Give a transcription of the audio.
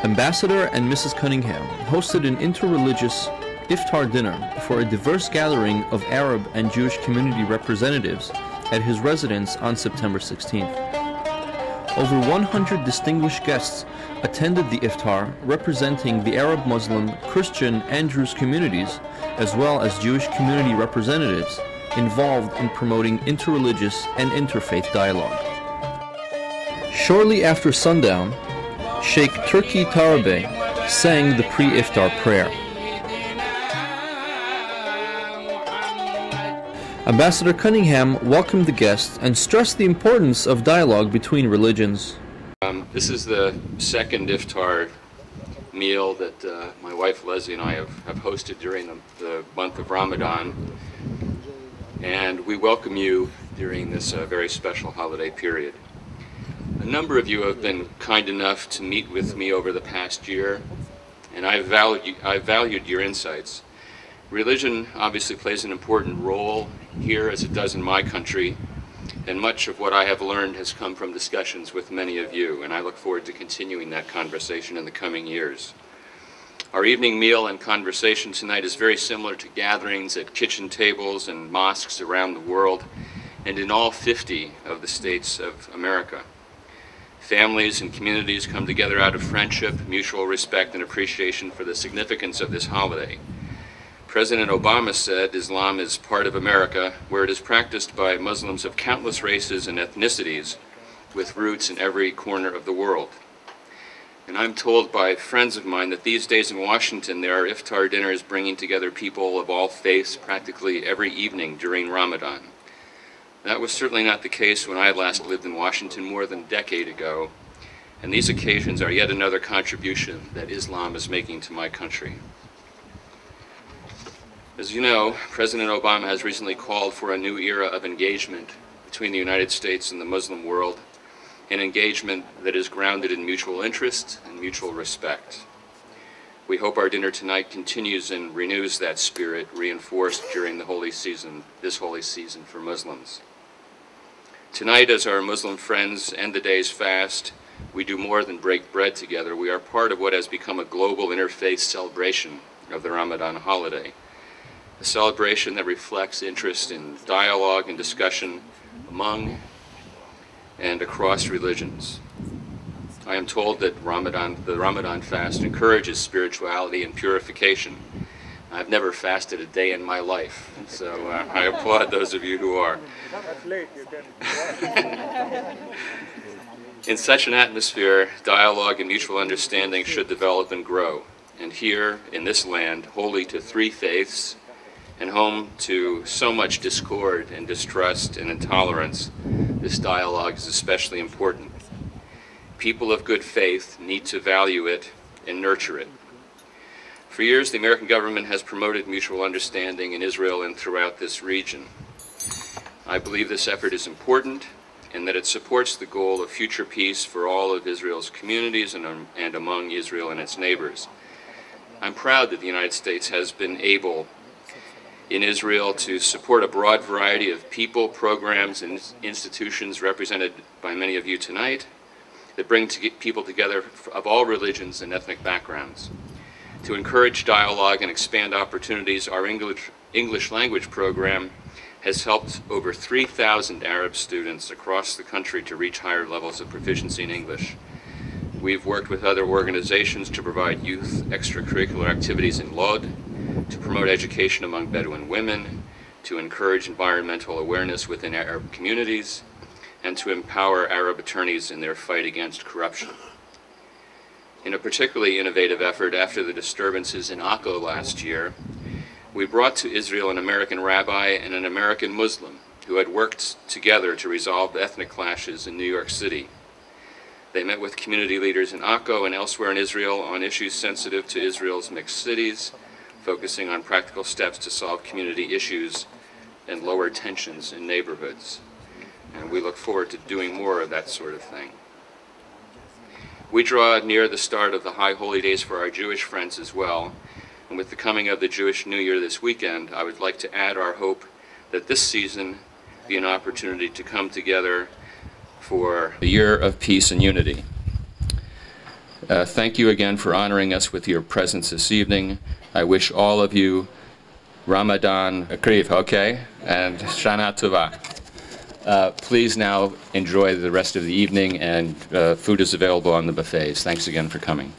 Ambassador and Mrs. Cunningham hosted an interreligious Iftar dinner for a diverse gathering of Arab and Jewish community representatives at his residence on September 16th. Over 100 distinguished guests attended the Iftar, representing the Arab, Muslim, Christian, and Druze communities, as well as Jewish community representatives involved in promoting interreligious and interfaith dialogue. Shortly after sundown, Sheikh Turki Tarabe sang the pre-Iftar prayer. Ambassador Cunningham welcomed the guests and stressed the importance of dialogue between religions. This is the second Iftar meal that my wife Leslie and I have hosted during the month of Ramadan, and we welcome you during this very special holiday period. A number of you have been kind enough to meet with me over the past year, and I've valued your insights. Religion obviously plays an important role here, as it does in my country, and much of what I have learned has come from discussions with many of you, and I look forward to continuing that conversation in the coming years. Our evening meal and conversation tonight is very similar to gatherings at kitchen tables and mosques around the world and in all 50 of the states of America. Families and communities come together out of friendship, mutual respect, and appreciation for the significance of this holiday. President Obama said Islam is part of America, where it is practiced by Muslims of countless races and ethnicities with roots in every corner of the world. And I'm told by friends of mine that these days in Washington there are Iftar dinners bringing together people of all faiths practically every evening during Ramadan. That was certainly not the case when I last lived in Washington more than a decade ago, and these occasions are yet another contribution that Islam is making to my country. As you know, President Obama has recently called for a new era of engagement between the United States and the Muslim world, an engagement that is grounded in mutual interest and mutual respect. We hope our dinner tonight continues and renews that spirit reinforced during the holy season, this holy season for Muslims. Tonight, as our Muslim friends end the day's fast, we do more than break bread together. We are part of what has become a global interfaith celebration of the Ramadan holiday, a celebration that reflects interest in dialogue and discussion among and across religions. I am told that the Ramadan fast encourages spirituality and purification. I've never fasted a day in my life, so I applaud those of you who are. In such an atmosphere, dialogue and mutual understanding should develop and grow. And here, in this land, holy to three faiths, and home to so much discord and distrust and intolerance, this dialogue is especially important. People of good faith need to value it and nurture it. For years, the American government has promoted mutual understanding in Israel and throughout this region. I believe this effort is important and that it supports the goal of future peace for all of Israel's communities and among Israel and its neighbors. I'm proud that the United States has been able in Israel to support a broad variety of people, programs, and institutions represented by many of you tonight that bring people together of all religions and ethnic backgrounds. To encourage dialogue and expand opportunities, our English language program has helped over 3,000 Arab students across the country to reach higher levels of proficiency in English. We've worked with other organizations to provide youth extracurricular activities in Lod, to promote education among Bedouin women, to encourage environmental awareness within Arab communities, and to empower Arab attorneys in their fight against corruption. In a particularly innovative effort after the disturbances in Akko last year, we brought to Israel an American rabbi and an American Muslim who had worked together to resolve ethnic clashes in New York City. They met with community leaders in Akko and elsewhere in Israel on issues sensitive to Israel's mixed cities, focusing on practical steps to solve community issues and lower tensions in neighborhoods. And we look forward to doing more of that sort of thing. We draw near the start of the High Holy Days for our Jewish friends as well, and with the coming of the Jewish New Year this weekend, I would like to add our hope that this season be an opportunity to come together for a year of peace and unity. Thank you again for honoring us with your presence this evening. I wish all of you Ramadan Kareem, okay? And Shana Tova. Please now enjoy the rest of the evening, and food is available on the buffets. Thanks again for coming.